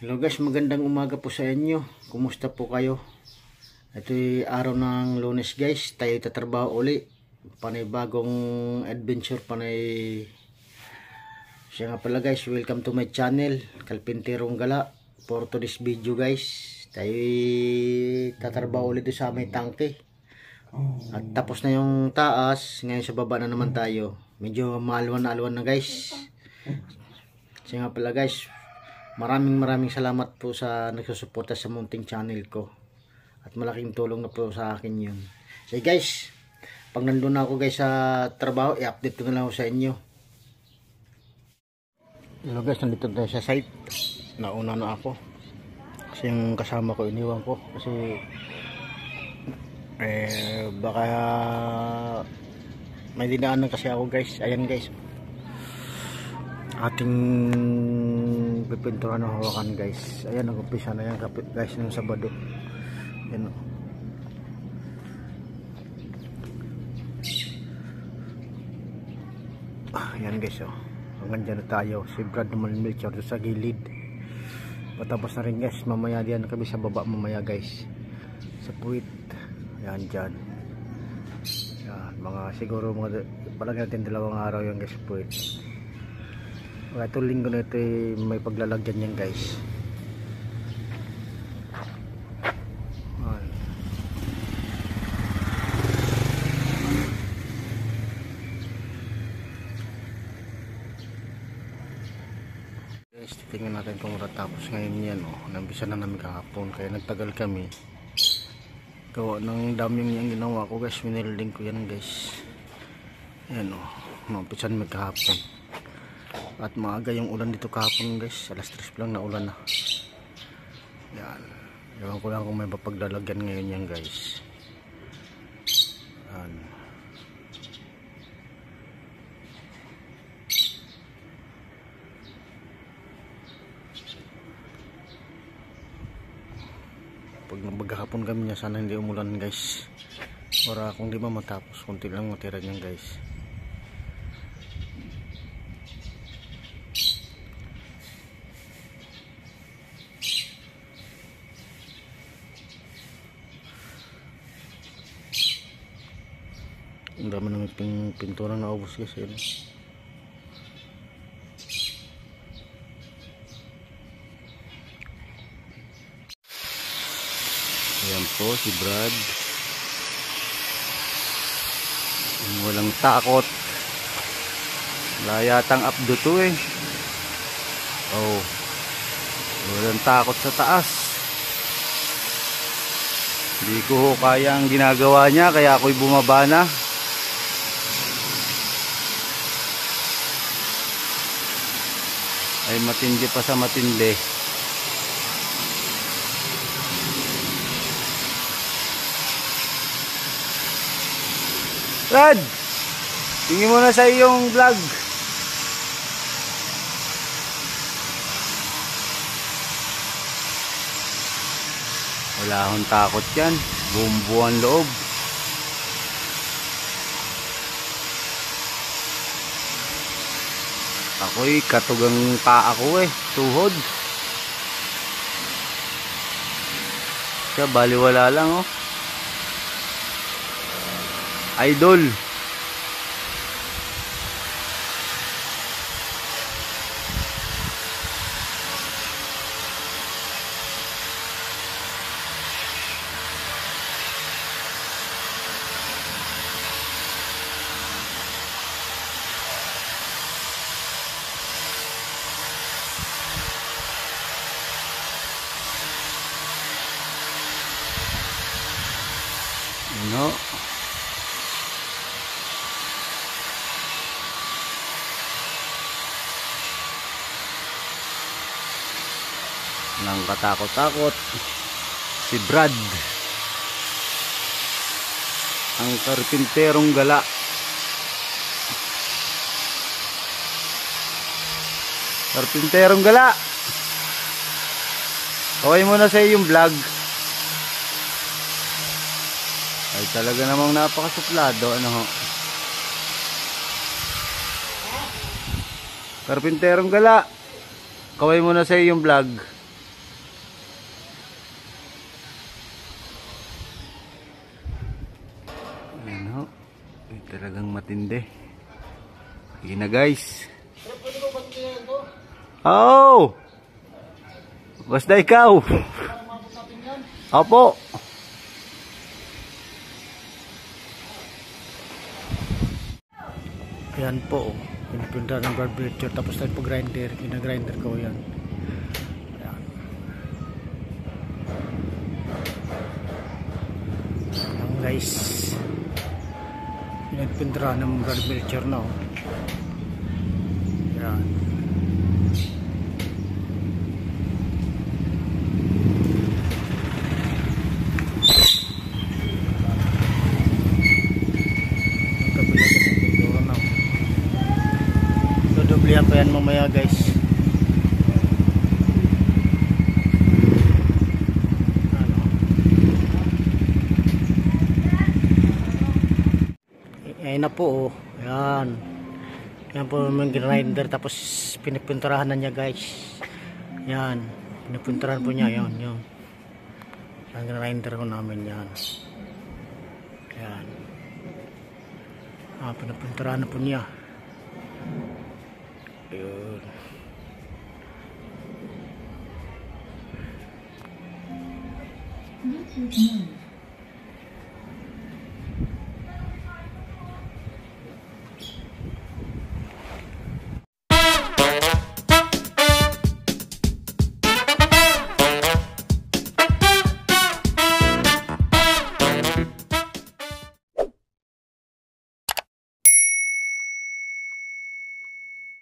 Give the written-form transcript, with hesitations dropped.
Hello guys, magandang umaga po sa inyo. Kumusta po kayo? Ito'y araw ng Lunes guys. Tayo tatrabaho uli. Panay bagong adventure, panay. Siya nga pala guys, welcome to my channel, Kalpinterong Gala. For today's video guys, tayo'y tatrabaho ulit sa may tangke. At tapos na yung taas, ngayon sa baba na naman tayo. Medyo maalwan na guys. Siya nga pala guys, maraming salamat po sa nagsusuporta sa munting channel ko. At malaking tulong na po sa akin yun. So guys, pag nandun na ako guys sa trabaho, i-update ko na lang ako sa inyo. Hello guys, nandito tayo sa site. Nauna na ako. Kasi yung kasama ko iniwan ko. Kasi baka may dinaanan kasi ako guys. Ayan guys, ating pipinturan ng hawakan guys. Ayan, nag-umpisa na yan guys ng Sabado. Ayan. Ayan guys, oh. Hanggang dyan na tayo. Si Brad naman Melchor sa gilid. Patapos na rin guys. Mamaya diyan kami sa baba mamaya guys. Sa puwit. Ayan dyan. Ayan, mga siguro mga palagay natin 2 araw yan guys, puwit. Ito linggo na ito may paglalagyan yan guys. Guys, titingnan natin kung matapos ngayon yan. Nambisa na namin kahapon kaya nagtagal kami. Gawa ng daming yung ginawa ko guys. Minilding ko yan guys. Ayan o, nampisan may kahapon. At maaga yung ulan dito kahapon guys. Alas 3 pa lang na ulan na. Yan. Ewan ko lang kung may papaglalagyan ngayon yan guys. Yan. Pag nabaghapon kami niya, sana hindi umulan guys. Para kung di ba matapos, kunti lang matira niyan guys. Ang dami namin pintura na ubos guys. Yun. Ayan po si Brad. Walang takot. Wala yatang updo to eh. Oh. Walang takot sa taas. Hindi ko kaya ang ginagawa niya kaya ako'y bumaba na. Ay matindi pa sa matindi. Brad, tingin mo na sa iyong vlog. Wala akong takot yan. Bumbuan loob. Ako'y katugang pa ako eh. Tuhod. Siya baliwala lang oh. Idol. Ano? Nang katakot-takot si Brad, ang Kalpinterong Gala. Kalpinterong Gala, kaway mo na sa iyong vlog. Ay talaga namang napakasuplado. Ano ho? Kalpinterong Gala, kaway muna sa iyong vlog. Talagang matindi. Sige na guys. Oh! Basta ikaw. Opo. Ayan po, pinipinda ng barbecue tapos tayo po grinder, pinagrinder ko yan. Ayan. Ayan guys, pinipinda ng barbecue na oh. Ayan. Dublihan ko yan mamaya guys. Ano? Ayan na po oh. Ayan. Ayan po yung grinder tapos pinipunturahan na niya guys. Ayan. Pinipunturahan po niya. Ayan. Ayan. Ang grinder ko namin yan. Ayan. Pinipunturahan na po niya. Ayun.